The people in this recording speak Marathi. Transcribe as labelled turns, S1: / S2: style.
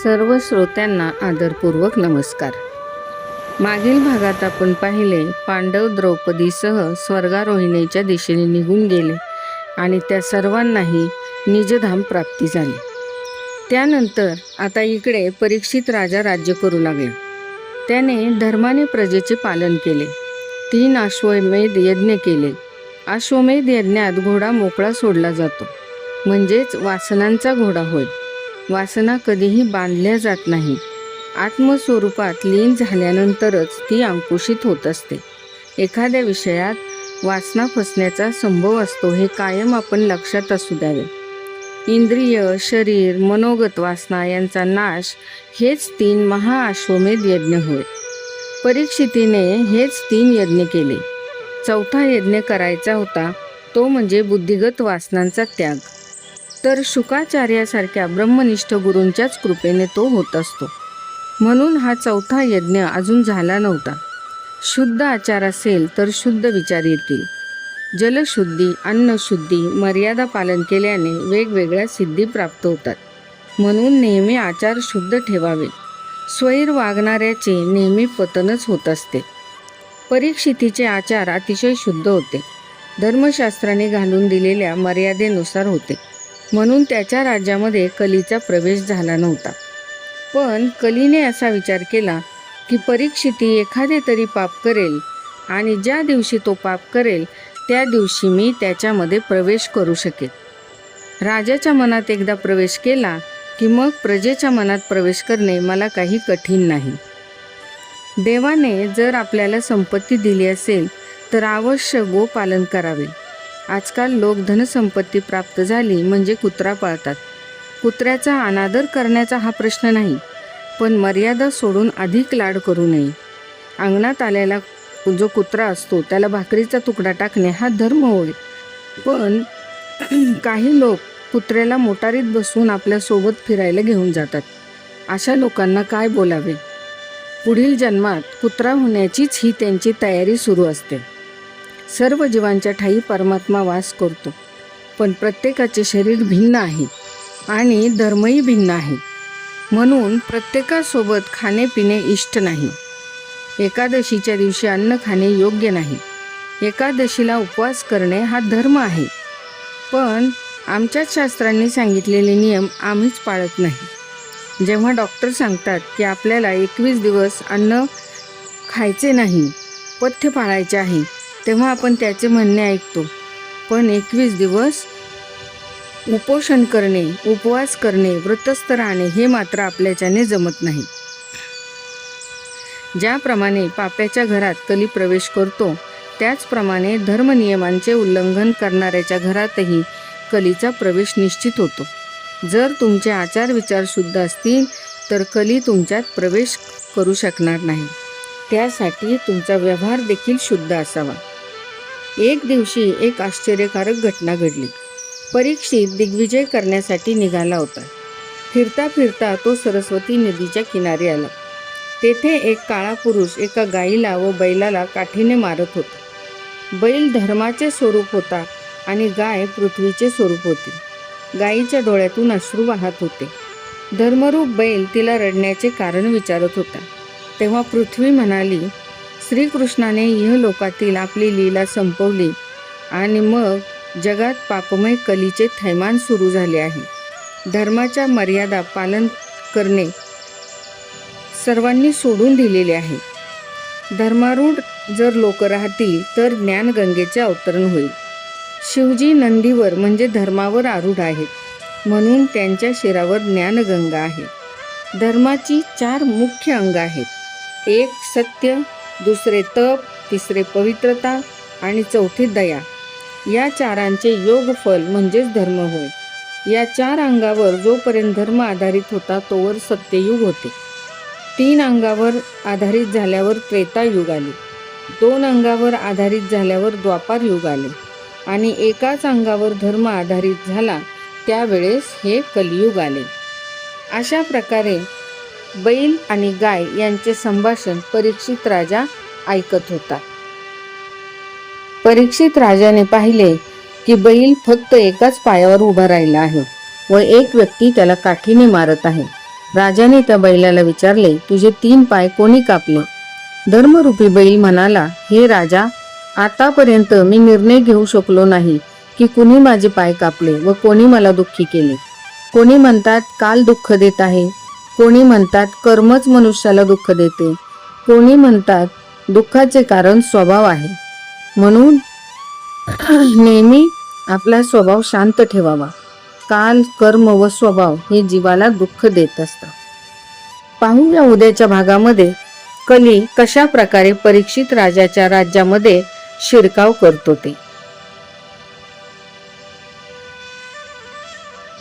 S1: सर्व श्रोत्यांना आदरपूर्वक नमस्कार. मागील भागात आपण पाहिले, पांडव द्रौपदीसह स्वर्गारोहिणीच्या दिशेने निघून गेले आणि त्या सर्वांनाही निजधाम प्राप्ती झाली. त्यानंतर आता इकडे परीक्षित राजा राज्य करू लागला. त्याने धर्माने प्रजेचे पालन केले. 3 अश्वमेध यज्ञ केले. अश्वमेध यज्ञात घोडा मोकळा सोडला जातो, म्हणजेच वासनांचा घोडा होय. वासना कधीही बांधल्या जात नाही. आत्मस्वरूपात लीन झाल्यानंतरच ती अंकुशित होत असते. एखाद्या विषयात वासना फसण्याचा संभव असतो, हे कायम आपण लक्षात असू द्यावे. इंद्रिय, शरीर, मनोगत वासना यांचा नाश हेच 3 महाअश्वमेध यज्ञ होय. परीक्षितीने हेच 3 यज्ञ केले. 4था यज्ञ करायचा होता, तो म्हणजे बुद्धिगत वासनांचा त्याग. तर शुकाचार्यासारख्या ब्रह्मनिष्ठ गुरूंच्याच कृपेने तो होत असतो. म्हणून हा 4था यज्ञ अजून झाला नव्हता. शुद्ध आचार असेल तर शुद्ध विचार येतील. जलशुद्धी, अन्नशुद्धी, मर्यादा पालन केल्याने वेगवेगळ्या सिद्धी प्राप्त होतात. म्हणून नेहमी आचार शुद्ध ठेवावे. स्वैर वागणाऱ्याचे नेहमी पतनच होत असते. परीक्षितीचे आचार अतिशय शुद्ध होते. धर्मशास्त्राने घालून दिलेल्या मर्यादेनुसार होते. म्हणून त्याच्या राज्यामध्ये कलीचा प्रवेश झाला नव्हता. पण कलीने असा विचार केला की परीक्षिती एखादे तरी पाप करेल आणि ज्या दिवशी तो पाप करेल त्या दिवशी मी त्याच्यामध्ये प्रवेश करू शकेल. राजाच्या मनात एकदा प्रवेश केला की मग प्रजेच्या मनात प्रवेश करणे मला काही कठीण नाही. देवाने जर आपल्याला संपत्ती दिली असेल तर अवश्य गोपालन करावे. आजकाल लोक धनसंपत्ती प्राप्त झाली म्हणजे कुत्रा पाळतात. कुत्र्याचा अनादर करण्याचा हा प्रश्न नाही, पण मर्यादा सोडून अधिक लाड करू नये. अंगणात आलेला जो कुत्रा असतो त्याला भाकरीचा तुकडा टाकणे हा धर्म होय. पण काही लोक कुत्र्याला मोटारीत बसवून आपल्यासोबत फिरायला घेऊन जातात. अशा लोकांना काय बोलावे? पुढील जन्मात कुत्रा होण्याचीच ही त्यांची तयारी सुरू असते. सर्व जीवांच्या ठायी परमात्मा वास करतो, पण प्रत्येकाचे शरीर भिन्न आहे आणि धर्मही भिन्न आहे. म्हणून प्रत्येकासोबत खाणे पिणे इष्ट नाही. एकादशीच्या दिवशी अन्न खाणे योग्य नाही. एकादशीला उपवास करणे हा धर्म आहे, पण आमच्याच शास्त्रांनी सांगितलेले नियम आम्हीच पाळत नाही. जेव्हा डॉक्टर सांगतात की आपल्याला 21 दिवस अन्न खायचे नाही, पथ्य पाळायचे आहे, तेव्हा आपण त्याचे म्हणणे ऐकतो. पण 21 दिवस उपोषण करणे, उपवास करणे, व्रतस्थ राहणे हे मात्र आपल्याच्याने जमत नाही. ज्याप्रमाणे पाप्याच्या घरात कली प्रवेश करतो, त्याचप्रमाणे धर्मनियमांचे उल्लंघन करणाऱ्याच्या घरातही कलीचा प्रवेश निश्चित होतो. जर तुमचे आचार विचार शुद्ध असतील तर कली तुमच्यात प्रवेश करू शकणार नाही. त्यासाठी तुमचा व्यवहार देखील शुद्ध असावा. एक दिवशी एक आश्चर्यकारक घटना घडली. परीक्षित दिग्विजय करण्यासाठी निघाला होता. फिरता फिरता तो सरस्वती नदीच्या किनारी आला. तेथे एक काळा पुरुष एका गाईला व बैलाला काठीने मारत होता. बैल धर्माचे स्वरूप होता आणि गाय पृथ्वीचे स्वरूप होती. गायीच्या डोळ्यातून अश्रू वाहत होते. धर्मरूप बैल तिला रडण्याचे कारण विचारत होता. तेव्हा पृथ्वी म्हणाली, श्रीकृष्णाने इहलोकातील आपली लीला संपवली आणि मग जगात पापमय कलीचे थैमान सुरू झाले आहे. धर्माच्या मर्यादा पालन करणे सर्वांनी सोडून दिलेले आहे. धर्मारूढ जर लोक राहतील तर ज्ञानगंगेचे अवतरण होईल. शिवजी नंदीवर म्हणजे धर्मावर आरूढ आहेत, म्हणून त्यांच्या शिरावर ज्ञानगंगा आहे. धर्माची 4 मुख्य अंग आहेत. 1 सत्य, दुसरे तप, तिसरे पवित्रता आणि चौथे दया. या 4 योग फल म्हणजेच धर्म होय. या 4 अंगावर जोपर्यंत धर्म आधारित होता तोवर सत्ययुग होते. 3 अंगावर आधारित झाल्यावर त्रेतायुग आले. 2 अंगावर आधारित झाल्यावर द्वापार युग आले आणि एकाच अंगावर धर्म आधारित झाला त्यावेळेस हे कलियुग आले. अशा प्रकारे बैल आणि गाय यांचे संभाषण परीक्षित राजा ऐकत होता. परीक्षित राजाने पाहिले की बैल फक्त एकाच पायावर उभा राहिला आहे व एक व्यक्ती त्याला काठीने मारत आहे. राजाने त्या बैलाला विचारले, तुझे 3 पाय कोणी कापले? धर्मरूपी बैल म्हणाला, हे राजा, आतापर्यंत मी निर्णय घेऊ शकलो नाही की कुणी माझे पाय कापले व कोणी मला दुःखी केले. कोणी म्हणतात काल दुःख देत आहे, कोणी म्हणतात कर्मच मनुष्याला दुःख देते, कोणी म्हणतात दुःखाचे कारण स्वभाव आहे. म्हणून नेहमी आपला स्वभाव शांत ठेवावा. काल, कर्म व स्वभाव हे जीवाला दुःख देत असतात. पाहूया उद्याच्या भागामध्ये कली कशा प्रकारे परीक्षित राजाच्या राज्यामध्ये शिरकाव करतो ते.